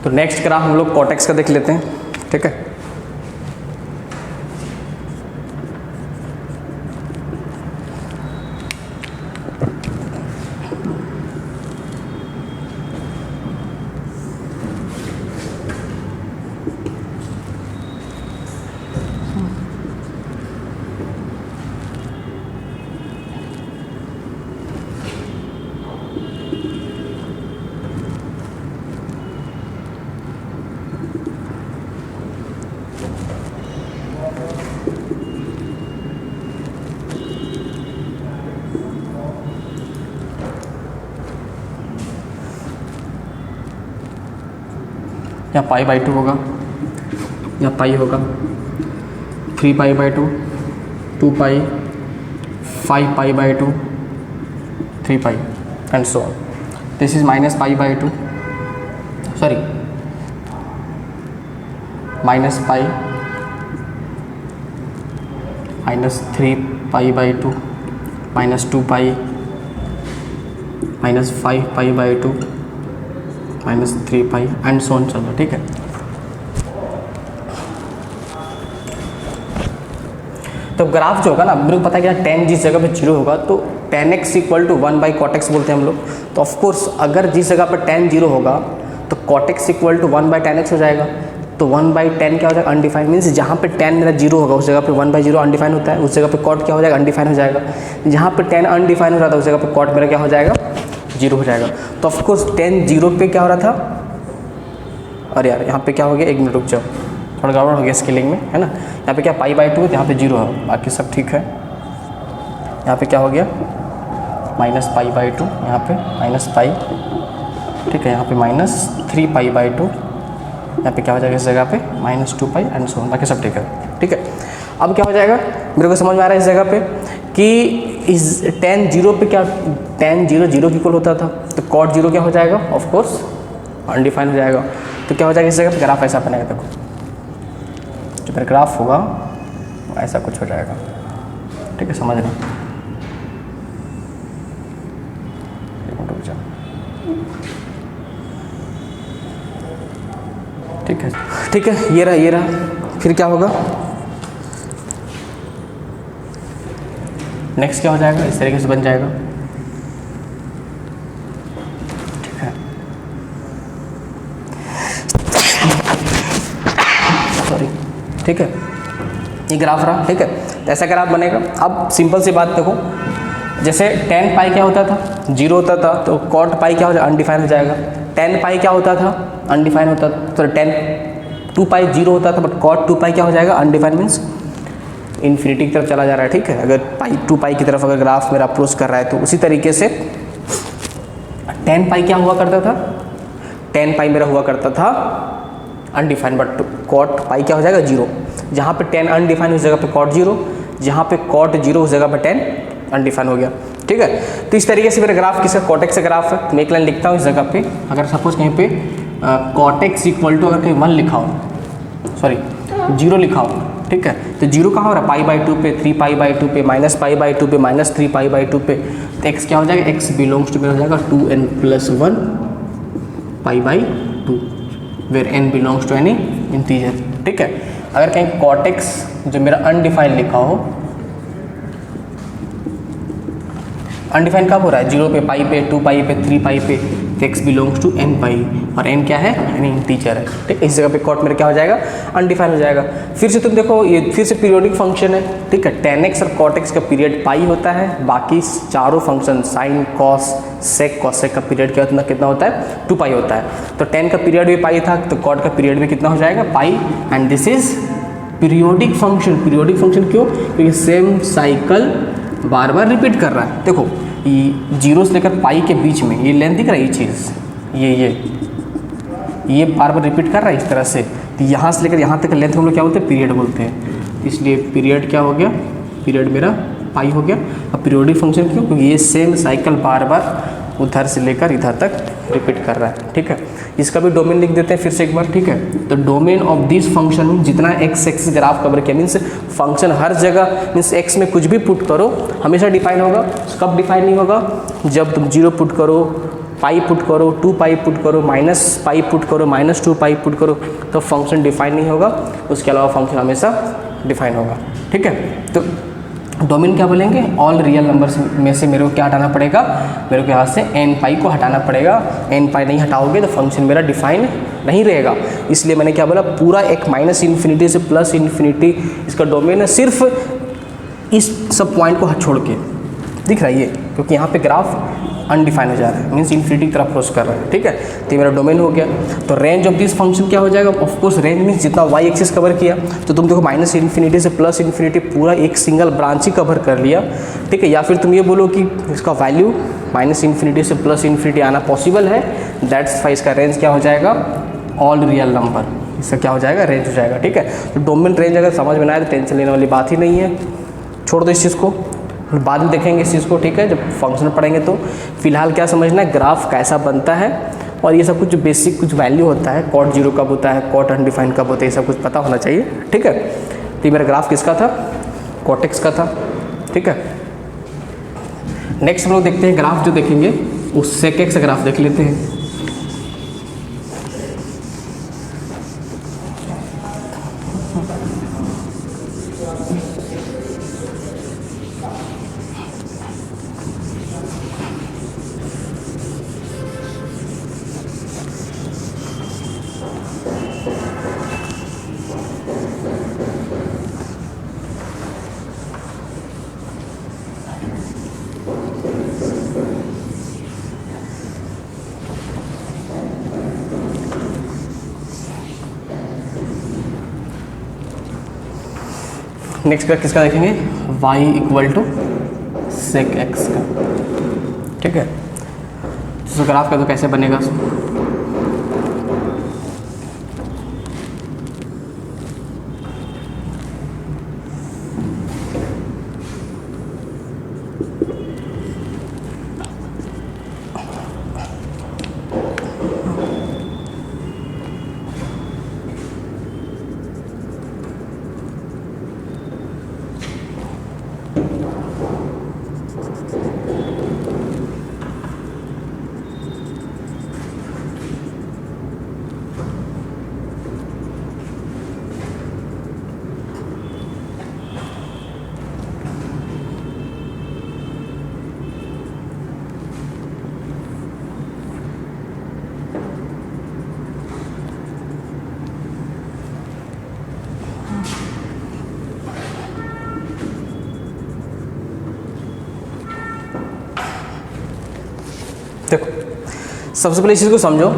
तो next graph हम लोग कॉटेक्स का देख लेते हैं, ठीक है। या पाई बाई 2 होगा, या पाई होगा 3 पाई by 2, 2 pi, 5 pi by 2, 3 pi and so on. This is minus pi by 2, sorry minus pi, minus 3 pi by 2, minus 2 pi, minus 5 pi by 2, minus 3 pi and so on चल रहा, ठीक है। तो ग्राफ जो होगा ना, मेरे को पता है कि tan जिस जगह पे 0 होगा तो tan x equal to 1 by cot x बोलते हैं हम लोग। तो ऑफकोर्स अगर जिस जगह पर tan 0 होगा तो cot x equal to 1 by tan x हो जाएगा। तो 1 बाई tan क्या हो जाएगा, अनडिफाइंड। मीन्स जहाँ पे tan मेरा 0 होगा उस जगह पे 1 बाई 0 अनडिफाइंड होता है, उस जगह पे कॉट क्या हो जाएगा, अनडिफाइंड हो जाएगा। जहाँ पे tan अनडिफाइंड हो रहा था उस जगह पे कॉट मेरा क्या हो जाएगा, 0 हो जाएगा। तो ऑफकोर्स tan 0 पे क्या हो रहा था, अरे यार यहाँ पे क्या हो गया, 1 मिनट रुक जाओ, थोड़ा गड़बड़ हो गया स्केलिंग में, है ना। यहाँ पे क्या पाई बाई 2 है, यहाँ पे 0 है, बाकी सब ठीक है। यहाँ पे क्या हो गया, माइनस पाई बाई 2, यहाँ पे माइनस पाई, ठीक है। यहाँ पे माइनस 3 पाई बाई 2, यहाँ पे क्या हो जाएगा इस जगह पे minus 2 pi and so on, बाकी सब ठीक है, ठीक है। अब क्या हो जाएगा, मेरे को समझ में आ रहा है इस जगह पे कि इस tan 0 पे क्या, tan 0 0 की इक्वल होता था, तो cot 0 क्या हो जाएगा, ऑफकोर्स अनडिफाइंड हो जाएगा। तो क्या हो जाएगा इस जगह पे, ग्राफ ऐसा बनेगा, देखो जो मेरा ग्राफ होगा ऐसा कुछ हो जाएगा, ठीक है, समझ रहे हैं। ठीक है, ठीक है, ये रहा। फिर क्या होगा, नेक्स्ट क्या हो जाएगा, इस तरीके से बन जाएगा, ठीक है। सॉरी, ठीक है, ये ग्राफ रहा, ठीक है। तो ऐसा ग्राफ बनेगा। अब सिंपल सी बात देखो, जैसे tan पाई क्या होता था, 0 होता था, तो cot पाई क्या हो जाएगा, अनडिफाइंड हो जाएगा। tan पाई क्या होता था, अनडिफाइंड होता था। तो tan 2 पाई 0 होता था, बट cot 2 पाई क्या हो जाएगा, अनडिफाइंड, मीन्स इन्फिनिटी की तरफ चला जा रहा है, ठीक है। अगर पाई 2 पाई की तरफ अगर ग्राफ मेरा अप्रोच कर रहा है, तो उसी तरीके से tan पाई क्या हुआ करता था, tan पाई मेरा हुआ करता था अनडिफाइंड, बट cot पाई क्या हो जाएगा, 0। जहाँ पे tan अनडिफाइंड उस जगह पे cot 0, जहाँ पे cot 0 उस जगह पे tan अनडिफाइंड हो गया, ठीक है। तो इस तरीके से मेरा ग्राफ किसका, कॉटेक्स का ग्राफ है। मैं एक लाइन लिखता हूँ इस जगह पे, अगर सपोज कहीं पे कॉटेक्स इक्वल टू अगर कहीं 1 लिखा हो, सॉरी 0 लिखा हो, ठीक है, तो 0 कहाँ हो रहा है, पाई बाई 2 पे, 3 पाई बाई 2 पे, माइनस पाई बाई 2 पे, माइनस 3 पाई बाई 2 पे। तो x क्या हो जाएगा, x बिलोंग्स टू मेरा हो जाएगा 2n+1 pi by 2, where n belongs to any integer, ठीक है। अगर कहीं कॉटेक्स जो मेरा अनडिफाइंड लिखा हो, अनडिफाइंड कब हो रहा है, 0 पे, पाई पे, 2 पाई पे, 3 पाई पे, तो x बिलोंग्स टू n पाई, और n क्या है, यानी इंटीजर है, ठीक है। इस जगह पे कॉट मेरा क्या हो जाएगा, अनडिफाइंड हो जाएगा। फिर से तुम देखो, ये फिर से पीरियोडिक फंक्शन है, ठीक है। tan x और cot x का पीरियड पाई होता है, बाकी चारों फंक्शन साइन, कॉस, सेक, कॉसेक का पीरियड क्या होता है, कितना होता है, 2 पाई होता है। तो tan का पीरियड भी पाई था, तो cot का पीरियड भी कितना हो जाएगा, pi. And this is periodic function. Periodic function क्यों, क्योंकि सेम साइकिल बार बार रिपीट कर रहा है। देखो ये 0 से लेकर पाई के बीच में ये लेंथ दिख रहा है, ये चीज़ ये बार बार रिपीट कर रहा है इस तरह से। तो यहाँ से लेकर यहाँ तक लेंथ हम लोग क्या बोलते हैं, पीरियड बोलते हैं। इसलिए पीरियड क्या हो गया, पीरियड मेरा पाई हो गया। अब पीरियोडिक फंक्शन क्यों, क्योंकि ये सेम साइकिल बार बार उधर से लेकर इधर तक रिपीट कर रहा है, ठीक है। इसका भी डोमेन लिख देते हैं फिर से एक बार, ठीक है। तो डोमेन ऑफ दिस फंक्शन में जितना एक्स एक्सिस ग्राफ कवर किया, मीन्स फंक्शन हर जगह, मीन्स एक्स में कुछ भी पुट करो हमेशा डिफाइन होगा। कब डिफाइन नहीं होगा, जब तुम 0 पुट करो, पाई पुट करो, 2 पाई पुट करो, माइनस पाई पुट करो, -2 पाई पुट करो, तो फंक्शन डिफाइन नहीं होगा। उसके अलावा फंक्शन हमेशा डिफाइन होगा। ठीक है, तो डोमेन क्या बोलेंगे, ऑल रियल नंबर्स में से मेरे को क्या हटाना पड़ेगा, मेरे को यहाँ से n पाई को हटाना पड़ेगा। n पाई नहीं हटाओगे तो फंक्शन मेरा डिफाइन नहीं रहेगा। इसलिए मैंने क्या बोला, पूरा एक -∞ से +∞ इसका डोमेन है, सिर्फ इस सब पॉइंट को छोड़ के। दिख रहा है ये, क्योंकि यहाँ पे ग्राफ अनडिफाइंड हो जा रहा है, मीन्स इन्फिनिटी की तरफ अप्रोच कर रहा है। ठीक है, तो मेरा डोमेन हो गया। तो रेंज ऑफ दिस फंक्शन क्या हो जाएगा, ऑफकोर्स रेंज मीन्स जितना y एक्सिस कवर किया, तो तुम देखो -∞ से +∞ पूरा एक सिंगल ब्रांच ही कवर कर लिया। ठीक है, या फिर तुम ये बोलो कि इसका वैल्यू -∞ से +∞ आना पॉसिबल है, दैट्स वाई इसका रेंज क्या हो जाएगा, ऑल रियल नंबर, इसका क्या हो जाएगा, रेंज हो जाएगा। ठीक है, तो डोमेन रेंज अगर समझ में ना आए तो टेंशन लेने वाली बात ही नहीं है, छोड़ दो इस चीज़ को, बाद में देखेंगे इस चीज़ को। ठीक है, जब फंक्शन पढ़ेंगे तो फिलहाल क्या समझना है, ग्राफ कैसा बनता है, और ये सब कुछ बेसिक कुछ वैल्यू होता है, कॉट 0 कब होता है, कॉट अनडिफाइंड कब होता है, ये सब कुछ पता होना चाहिए। ठीक है, तो ये मेरा ग्राफ किसका था, कॉट एक्स का था। ठीक है, नेक्स्ट हम लोग देखते हैं ग्राफ जो देखेंगे वो सेक एक्स ग्राफ देख लेते हैं। नेक्स्ट ग्राफ किसका देखेंगे, y = सेक एक्स का। ठीक है, तो ग्राफ का तो कैसे बनेगा, देखो सबसे पहले इस चीज़ को समझो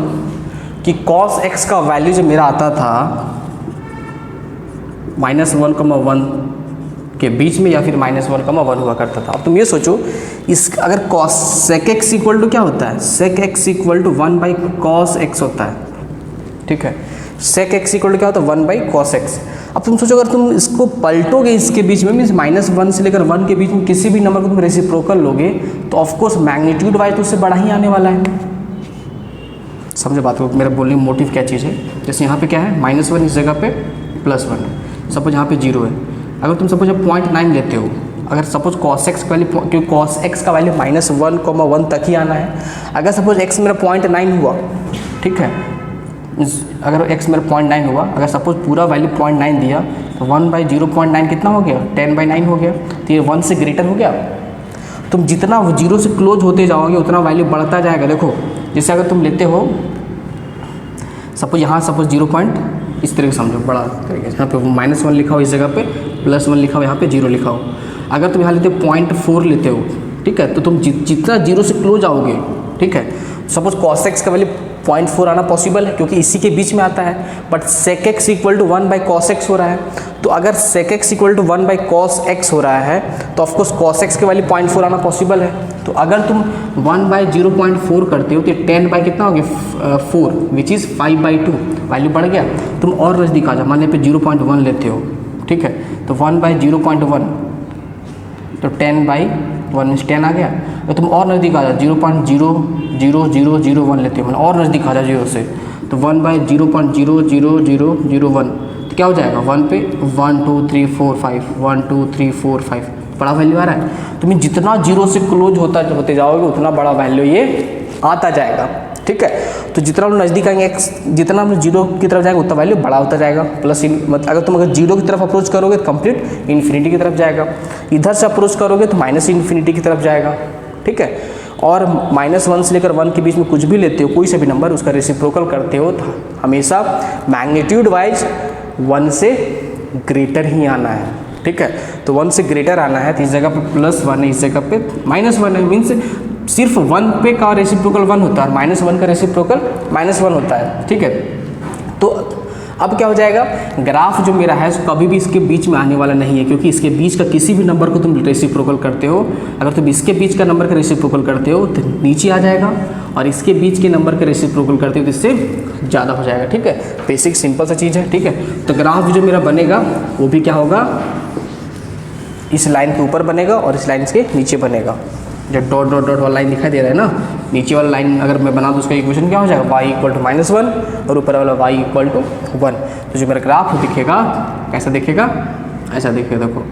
कि cos x का वैल्यू जो मेरा आता था -1,1 के बीच में, या फिर -1,1 हुआ करता था। अब तुम ये सोचो, इस अगर cos sec x equal to क्या होता है, sec x equal to 1/cos x होता है। ठीक है, sec x इक्वल टू क्या होता है, 1/cos x। अब तुम सोचो अगर तुम इसको पलटोगे इसके बीच में, मीन्स -1 से लेकर 1 के बीच में किसी भी नंबर को तुम रेसिप्रोकल लोगे, तो ऑफकोर्स मैग्नीट्यूड वाइज तो उससे बड़ा ही आने वाला है। समझो बात को, मेरा बोलने में मोटिव क्या चीज़ है। जैसे यहाँ पे क्या है, -1 इस जगह पे +1, सपोज यहाँ पे 0 है। अगर तुम सपोज 0.9 लेते हो, अगर सपोज cos x का वैल्यू, क्योंकि cos x का वैल्यू -1,1 तक ही आना है। अगर सपोज x मेरा 0.9 हुआ, ठीक है, अगर x मेरा 0.9 हुआ, अगर सपोज पूरा वैल्यू 0.9 दिया, तो 1/0.9 कितना हो गया, 10/9 हो गया। तो ये 1 से ग्रेटर हो गया। तुम जितना 0 से क्लोज होते जाओगे उतना वैल्यू बढ़ता जाएगा। देखो जैसे अगर तुम लेते हो, सपोज यहाँ सपोज 0 पॉइंट इस तरीके से समझो, बड़ा तरीके से, यहाँ पे -1 लिखा हो, इस जगह पे +1 लिखा हो, यहाँ पे 0 लिखा हो। अगर तुम यहाँ लेते हो 0.4 लेते हो, ठीक है, तो तुम जितना 0 से क्लोज आओगे, ठीक है, सपोज cos x का वैल्यू 0.4 आना पॉसिबल है क्योंकि इसी के बीच में आता है, but sec x equal to 1/cos x हो रहा है। तो अगर sec x equal to 1/cos x हो रहा है, तो ऑफकोर्स cos x के वैल्यू 0.4 आना पॉसिबल है। तो अगर तुम 1/0.4 करते हो तो 10 कितना हो गया, 4, विच इज़ 5/2, वैल्यू बढ़ गया। तुम और नज़दीक आ जाओ, मान लीजिए 0.1 लेते हो, ठीक है, तो 1/0.1 तो 10/1 मीन्स 10 आ गया। तो तुम और नज़दीक आ जाओ, 0.00001 लेते हो, और नज़दीक आ जाओ 0 से, तो 1/0.00001, तो क्या हो जाएगा, 1 पे 1 2 3 4 5, 1 2 3 4 5, बड़ा वैल्यू आ रहा है। तुम्हें जितना 0 से क्लोज होते जाओगे उतना बड़ा वैल्यू ये आता जाएगा, ठीक है। तो जितना हम नज़दीक आएंगे x, जितना हम जीरो की तरफ जाएंगे उतना वैल्यू बड़ा होता जाएगा, प्लस मतलब अगर तुम अगर जीरो की तरफ अप्रोच करोगे तो कंप्लीट इन्फिनिटी की तरफ जाएगा, इधर से अप्रोच करोगे तो माइनस इन्फिनिटी की तरफ जाएगा, ठीक है। और -1 से लेकर 1 के बीच में कुछ भी लेते हो, कोई से भी नंबर, उसका रेसिप्रोकल करते हो तो हमेशा मैग्नीट्यूड वाइज 1 से ग्रेटर ही आना है, ठीक है। तो 1 से ग्रेटर आना है तो इस जगह पे +1 है, इस जगह पे -1 है, मीन्स सिर्फ 1 पे का रेसिप्रोकल 1 होता है और -1 का रेसिप्रोकल -1 होता है, ठीक है। तो अब क्या हो जाएगा, ग्राफ जो मेरा है कभी भी इसके बीच में आने वाला नहीं है, क्योंकि इसके बीच का किसी भी नंबर को तुम रेसिप्रोकल करते हो, अगर तुम इसके बीच का नंबर का रेसिप्रोकल करते हो तो नीचे आ जाएगा, और इसके बीच के नंबर का रेसिप्रोकल करते हो तो इससे ज़्यादा हो जाएगा, ठीक है। बेसिक सिंपल सा चीज़ है, ठीक है। तो ग्राफ जो मेरा बनेगा वो भी क्या होगा, इस लाइन के ऊपर बनेगा और इस लाइन के नीचे बनेगा। जो डॉट डॉट डॉट वाला लाइन दिखाई दे रहा है ना, नीचे वाला लाइन अगर मैं बना दूँ उसका इक्वेशन क्या हो जाएगा, y = -1 और ऊपर वाला y = 1। तो जो मेरा ग्राफ दिखेगा कैसा दिखेगा, ऐसा दिखेगा, देखो।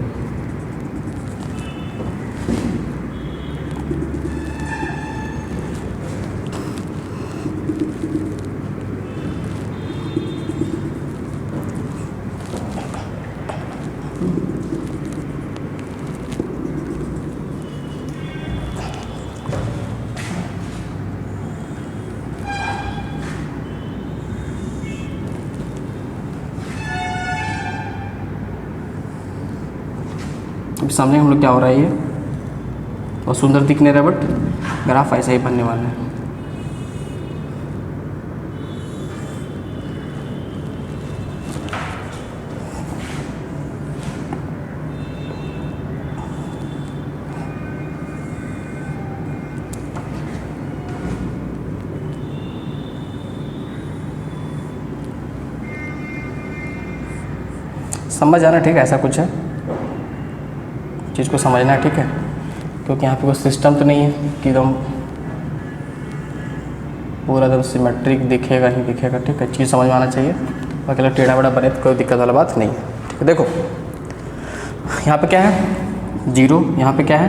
सामने हम लोग क्या हो रहा है, ये और सुंदर दिख नहीं रहा, बट ग्राफ ऐसा ही बनने वाला है। समझ आना, ठीक है, ऐसा कुछ है, चीज़ को समझना है, ठीक है। क्योंकि यहाँ पे कोई सिस्टम तो नहीं है कि एकदम पूरा एकदम सिमेट्रिक दिखेगा ही दिखेगा, ठीक है। चीज़ समझ में आना चाहिए, बाकी अगर टेढ़ा बड़ा बने तो कोई दिक्कत वाला बात नहीं है, ठीक है। देखो यहाँ पे क्या है 0, यहाँ पे क्या है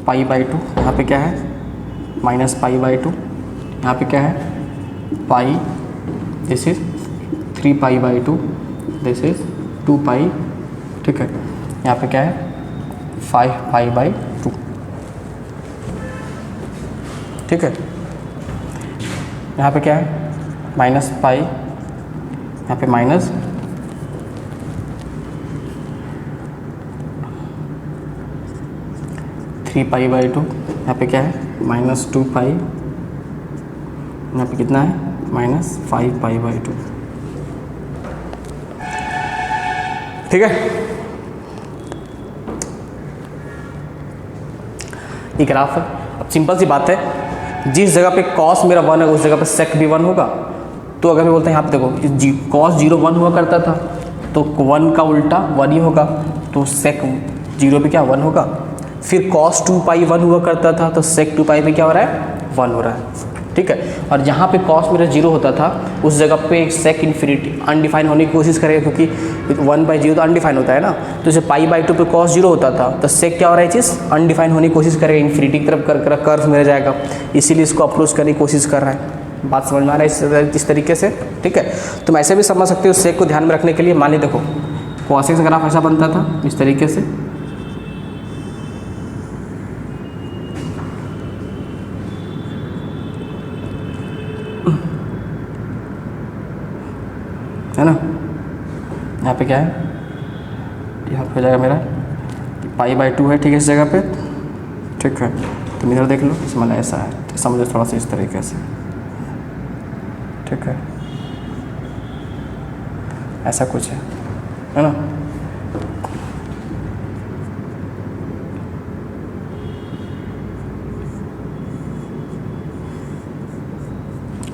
π/2, यहाँ पे क्या है -π/2, यहाँ पे क्या है पाई, दिस इज 3π/2, दिस इज 2π, ठीक है। यहाँ पे क्या है 5π/2, ठीक है। यहाँ पे क्या है -π, यहाँ पे माइनस, -3π/2, यहाँ पे क्या है -2π, यहाँ पे कितना है -5π/2, ठीक है। ये ग्राफ है। अब सिंपल सी बात है, जिस जगह पे कॉस मेरा 1 है उस जगह पे सेक भी 1 होगा। तो अगर मैं बोलते हैं यहाँ पे देखो कॉस 0 1 हुआ करता था, तो 1 का उल्टा 1 ही होगा, तो सेक 0 पे क्या 1 होगा। फिर कॉस 2π 1 हुआ करता था, तो सेक 2π पे क्या हो रहा है 1 हो रहा है, ठीक है। और जहाँ पे कॉस मेरा 0 होता था उस जगह पे सेक इन्फिनिटी अनडिफाइन होने की कोशिश करेगा, क्योंकि 1/0 तो अनडिफाइन होता है ना। तो जैसे π/2 पे कॉस 0 होता था तो सेक क्या हो रहा है चीज़ अनडिफाइन होने की कोशिश करेगा, इन्फिनिटी की तरफ कर कर्व मेरा जाएगा, इसीलिए इसको अप्रोच करने की कोशिश कर रहा है। बात समझ में आ रहा है इस तरीके से, ठीक है। तुम ऐसे भी समझ सकते हो सेक को ध्यान में रखने के लिए। मान ली देखो कॉस एक्स ग्राफ ऐसा बनता था इस तरीके से, है ना। यहाँ पे क्या है, यहाँ पे हो जाएगा मेरा π/2 है, ठीक है, इस जगह पे, ठीक है। तुम इधर देख लो, इसमें ऐसा है, तो समझो थोड़ा सा इस तरीके से, ठीक है, ऐसा कुछ है ना।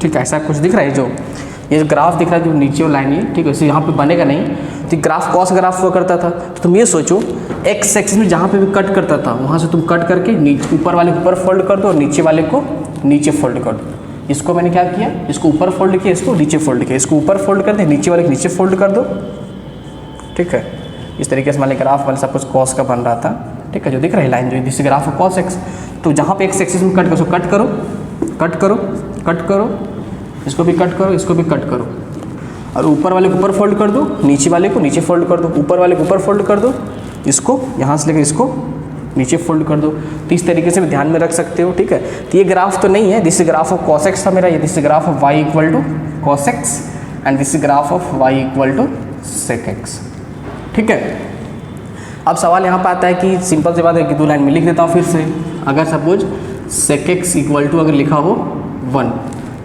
ठीक है, ऐसा कुछ दिख रहा है, जो ये जो ग्राफ दिख रहा है जो नीचे वाला लाइन है, ठीक है, इसे यहाँ पे बनेगा नहीं। तो ग्राफ कॉस ग्राफ हुआ करता था, तो तुम ये सोचो एक्स एक्सिस में जहाँ पे भी कट करता था वहाँ से तुम कट करके नीचे ऊपर वाले को ऊपर फोल्ड कर दो और नीचे वाले को नीचे फोल्ड कर दो। इसको मैंने क्या किया, इसको ऊपर फोल्ड किया, इसको नीचे फोल्ड किया, इसको ऊपर फोल्ड कर दे, नीचे वाले को नीचे फोल्ड कर दो, ठीक है। इस तरीके से मान ली ग्राफ वाले सब कुछ कॉस का बन रहा था, ठीक है, जो दिख रहा है लाइन जो जिस ग्राफ है कॉस एक्स। तो जहाँ पे एक्स एक्सिस में कट करो कट करो, कट करो, इसको भी कट करो, इसको भी कट करो, और ऊपर वाले को ऊपर फोल्ड कर दो, नीचे वाले को नीचे फोल्ड कर दो, ऊपर वाले को ऊपर फोल्ड कर दो, इसको यहाँ से लेकर इसको नीचे फोल्ड कर दो। तो इस तरीके से भी ध्यान में रख सकते हो, ठीक है। तो ये ग्राफ तो नहीं है, this graph of cos x था मेरा, ये this graph of y equal to cos x and this graph of y equal to sec x, ठीक है। अब सवाल यहाँ पर आता है कि सिंपल सी बात है कि 2 लाइन में लिख देता हूँ फिर से। अगर suppose sec x equal to अगर लिखा हो 1,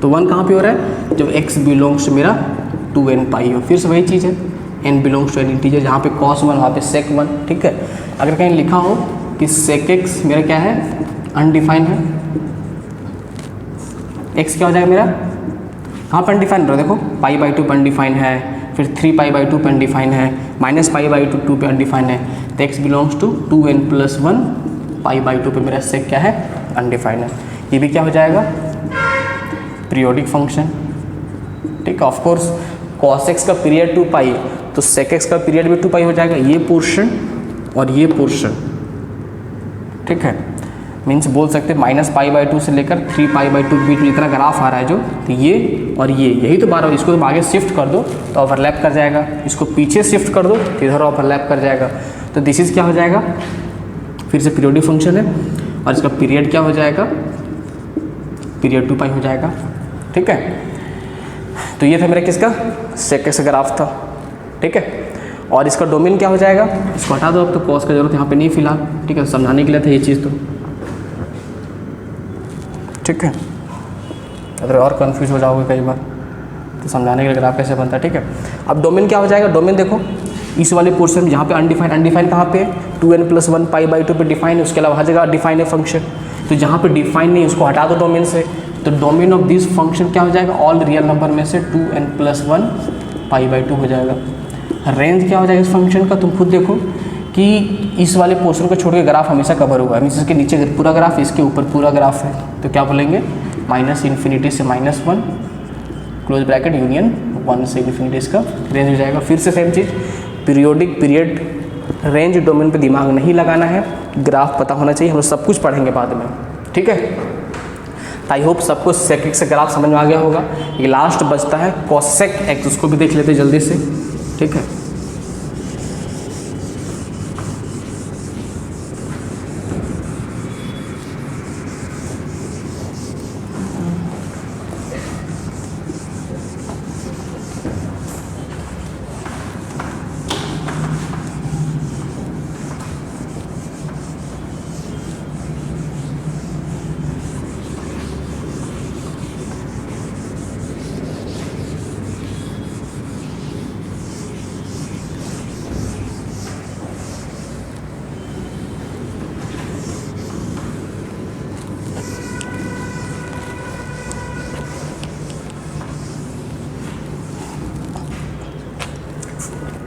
तो 1 कहाँ पे हो रहा है, जब x बिलोंग्स टू मेरा 2n पाई हो। फिर से वही चीज़ है, n belongs to an integer, जहाँ पे cos 1 वहाँ पे sec 1, ठीक है। अगर कहीं लिखा हो कि sec x मेरा क्या है, अनडिफाइंड है, x क्या हो जाएगा मेरा, कहाँ पर अनडिफाइंड रहा, देखो π/2 पर अनडिफाइंड है, फिर 3π/2 पर अनडिफाइंड है, -π/2 2 पे अनडिफाइंड है। तो x बिलोंग्स टू 2n + 1 π/2 पे मेरा sec क्या है, अनडिफाइंड है। ये भी क्या हो जाएगा, पीरियोडिक फंक्शन, ठीक है। ऑफकोर्स cos x का पीरियड 2π है, तो sec x का पीरियड भी 2π हो जाएगा। ये पोर्शन और ये पोर्शन, ठीक है, मीन्स बोल सकते हैं -π/2 से लेकर 3π/2 के बीच में इतना ग्राफ आ रहा है जो, तो ये और ये यही तो 12, इसको तुम आगे शिफ्ट कर दो तो ओवरलैप कर जाएगा, इसको पीछे शिफ्ट कर दो तो इधर ओवरलैप कर जाएगा। तो दिस इज क्या हो जाएगा, फिर से पीरियोडिक फंक्शन है, और इसका पीरियड क्या हो जाएगा, पीरियड 2π हो जाएगा, ठीक है। तो ये था मेरा किसका, sec x ग्राफ था, ठीक है। और इसका डोमेन क्या हो जाएगा, इसको हटा दो, अब तो cos का जरूरत यहाँ पे नहीं फिलहाल, ठीक है, समझाने के लिए था ये चीज़ तो, ठीक है। अगर और कंफ्यूज हो जाओगे कई बार तो समझाने के लिए ग्राफ कैसे बनता है, ठीक है। अब डोमेन क्या हो जाएगा, डोमेन देखो इस वाले पोर्शन जहाँ पे अनडिफाइंड, अनडिफाइंड कहाँ पे, 2n + 1 π/2 पे डिफाइन है, उसके अलावा हर जगह डिफाइन है फंक्शन। तो जहाँ पे डिफाइन नहीं उसको हटा दो डोमेन से, तो डोमेन ऑफ दिस फंक्शन क्या हो जाएगा, ऑल रियल नंबर में से 2n + 1 π/2 हो जाएगा। रेंज क्या हो जाएगा इस फंक्शन का, तुम खुद देखो कि इस वाले पोर्शन को छोड़ के ग्राफ हमेशा कवर हुआ है, मीन्स इसके नीचे पूरा ग्राफ, इसके ऊपर पूरा ग्राफ है, तो क्या बोलेंगे, -∞ से -1 क्लोज ब्रैकेट यूनियन 1 से इन्फिनिटी इसका रेंज हो जाएगा। फिर से सेम चीज़, पीरियोडिक, पीरियड, रेंज, डोमेन पे दिमाग नहीं लगाना है, ग्राफ पता होना चाहिए, हम लोग सब कुछ पढ़ेंगे बाद में, ठीक है। आई होप सबको sec x ग्राफ समझ में आ गया होगा। ये लास्ट बचता है cosec x, उसको भी देख लेते हैं जल्दी से, ठीक है।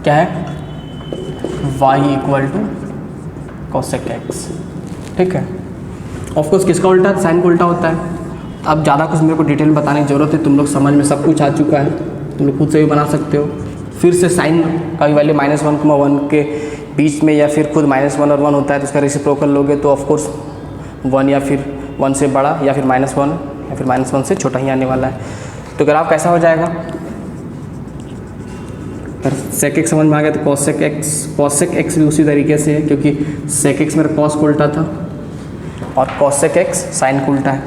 क्या है, y = cosec x, ठीक है। ऑफकोर्स किसका उल्टा, साइन को उल्टा होता है। अब ज़्यादा कुछ मेरे को डिटेल बताने की ज़रूरत है, तुम लोग समझ में सब कुछ आ चुका है, तुम लोग खुद से भी बना सकते हो। फिर से साइन का वैल्यू -1,1 के बीच में, या फिर खुद -1 और 1 होता है, तो उसका रेसिप्रोकल लोगे तो ऑफकोर्स 1 या फिर 1 से बड़ा, या फिर -1 या फिर -1 से छोटा ही आने वाला है। तो ग्राफ कैसा हो जाएगा, पर sec x समझ में आ गया तो cosec x भी उसी तरीके से है, क्योंकि sec x मेरा cos को उल्टा था और cosec x साइन को उल्टा है।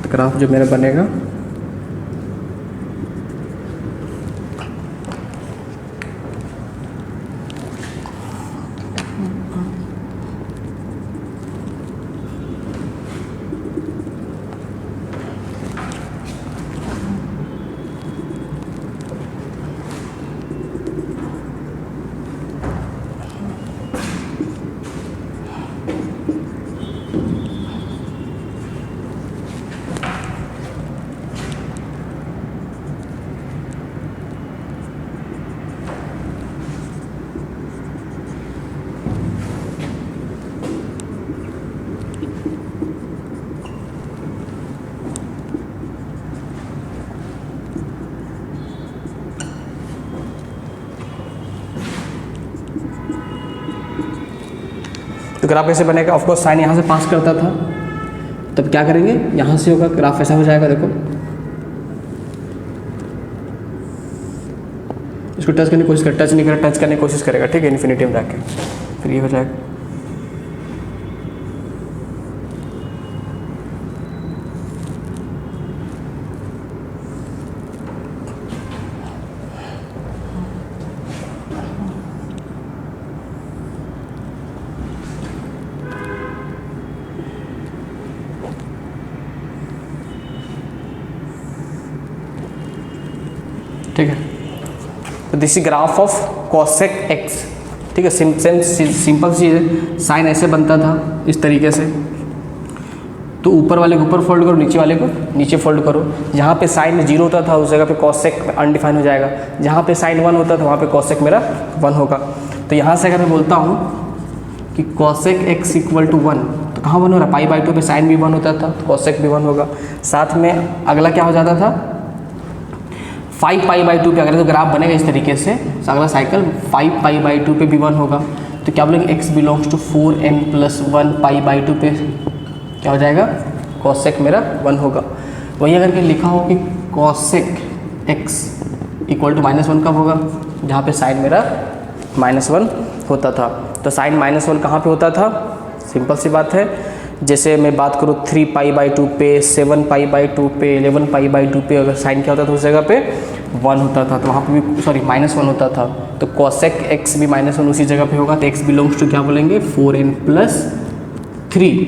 तो ग्राफ जो मेरा बनेगा तो ग्राफ कैसे बनेगा, ऑफकोर्स साइन यहाँ से पास करता था, तब क्या करेंगे, यहाँ से होगा ग्राफ ऐसा हो जाएगा, देखो इसको टच करने की कोशिश कर, टच नहीं करेगा, टच करने की कोशिश करेगा, ठीक है, इन्फिनिटी में जाके फिर ये हो जाएगा। ठीक है, तो this is graph of cosec x, ठीक है, सिंपल सी है, साइन ऐसे बनता था इस तरीके से, तो ऊपर वाले को ऊपर फोल्ड करो, नीचे वाले को नीचे फोल्ड करो, जहाँ पे साइन 0 होता था उस जगह पे कॉसेक अनडिफाइन हो जाएगा, जहाँ पे साइन 1 होता था वहाँ पे कॉसेक मेरा 1 होगा। तो यहाँ से अगर मैं बोलता हूँ कि कॉसेक एक्स इक्वल टू 1, तो कहाँ 1 हो रहा है, पाई/2 पे साइन भी 1 होता था तो कॉसेक भी 1 होगा। साथ में अगला क्या हो जाता था, 5π/2 पे अगर तो ग्राफ बनेगा इस तरीके से, अगला साइकिल 5π/2 पे भी 1 होगा। तो क्या बोलेंगे, x बिलोंग्स टू 4n+1 π/2 पे क्या हो जाएगा, कॉसेक मेरा 1 होगा। वही अगर के लिखा हो कि कॉसेक x इक्वल टू -1 कब होगा, जहाँ पे साइन मेरा -1 होता था। तो साइन -1 कहाँ पे होता था, सिंपल सी बात है, जैसे मैं बात करूँ 3π/2 पे, 7π/2 पे, 11π/2 पे अगर साइन क्या होता था उस जगह पे 1 होता था, तो वहाँ पे भी सॉरी -1 होता था, तो कॉसेक x भी -1 उसी जगह पे होगा। तो x बिलोंग्स टू क्या बोलेंगे, 4n+3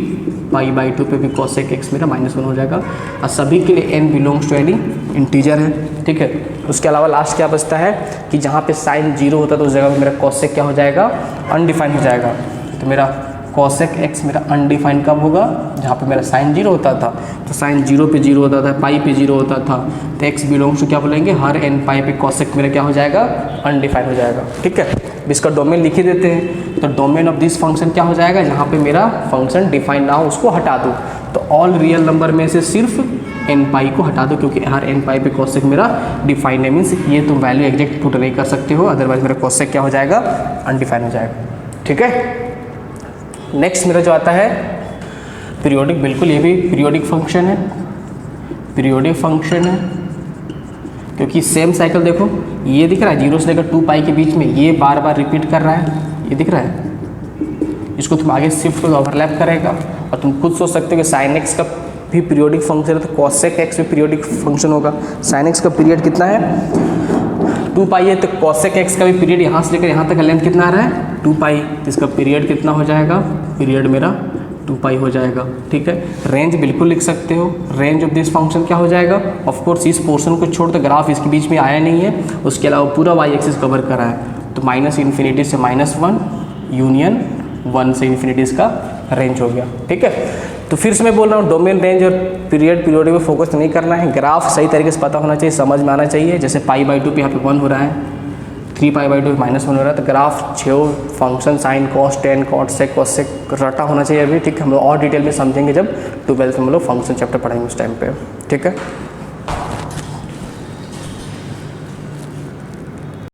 π/2 पे भी कॉसेक x मेरा -1 हो जाएगा। और सभी के लिए n belongs to any integer है, ठीक है। उसके अलावा लास्ट क्या बचता है कि जहाँ पे साइन 0 होता है तो उस जगह पे मेरा कॉसेक क्या हो जाएगा, अनडिफाइंड हो जाएगा। तो मेरा कॉसेक x मेरा अनडिफाइंड कब होगा, जहाँ पे मेरा साइन 0 होता था, तो साइन 0 पे 0 होता था, पाई पे 0 होता था, तो x बिलोंग्स टू क्या बोलेंगे, हर n पाई पे कॉसेक मेरा क्या हो जाएगा, अनडिफाइंड हो जाएगा, ठीक है। इसका डोमेन लिख ही देते हैं, तो डोमेन ऑफ दिस फंक्शन क्या हो जाएगा, जहाँ पे मेरा फंक्शन डिफाइंड ना हो उसको हटा दो, तो ऑल रियल नंबर में से सिर्फ n पाई को हटा दो, क्योंकि हर n पाई पे कॉसेक मेरा डिफाइंड है, मीन्स ये तुम वैल्यू एग्जैक्ट पुट नहीं कर सकते हो, अदरवाइज मेरा कॉसेक क्या हो जाएगा, अनडिफाइंड हो जाएगा, ठीक है। नेक्स्ट मेरा जो आता है पीरियोडिक, बिल्कुल ये भी पीरियोडिक फंक्शन है, पीरियोडिक फंक्शन है, क्योंकि सेम साइकिल देखो ये दिख रहा है 0 से लेकर 2π के बीच में, ये बार बार रिपीट कर रहा है, ये दिख रहा है, इसको तुम आगे शिफ्ट ओवरलैप करेगा। और तुम खुद सोच सकते हो कि साइन एक्स का भी पीरियोडिक फंक्शन है, तो कॉसेक एक्स भी पीरियोडिक फंक्शन होगा। साइन एक्स का पीरियड कितना है, 2π है, तो कॉसेक एक्स का भी पीरियड यहाँ से लेकर यहाँ तक का लेंथ कितना आ रहा है, 2π, इसका पीरियड कितना हो जाएगा, पीरियड मेरा 2π हो जाएगा, ठीक है। रेंज बिल्कुल लिख सकते हो, रेंज ऑफ दिस फंक्शन क्या हो जाएगा, ऑफ कोर्स इस पोर्शन को छोड़, तो ग्राफ इसके बीच में आया नहीं है, उसके अलावा पूरा y एक्सिस कवर करा है, तो -∞ से -1 यूनियन 1 से इन्फिनिटी इसका रेंज हो गया, ठीक है। तो फिर से मैं बोल रहा हूँ, डोमेन, रेंज और पीरियड पे फोकस नहीं करना है, ग्राफ सही तरीके से पता होना चाहिए, समझ में आना चाहिए। जैसे π/2 पे यहाँ पे 1 हो रहा है, 3π/2 -1 हो रहा है, तो graph 6 function sine cos tan cot sec cosec रटा होना चाहिए अभी, ठीक है। हम लोग और डिटेल में समझेंगे जब 12th में हम लोग फंक्शन चैप्टर पढ़ेंगे उस टाइम पे, ठीक है।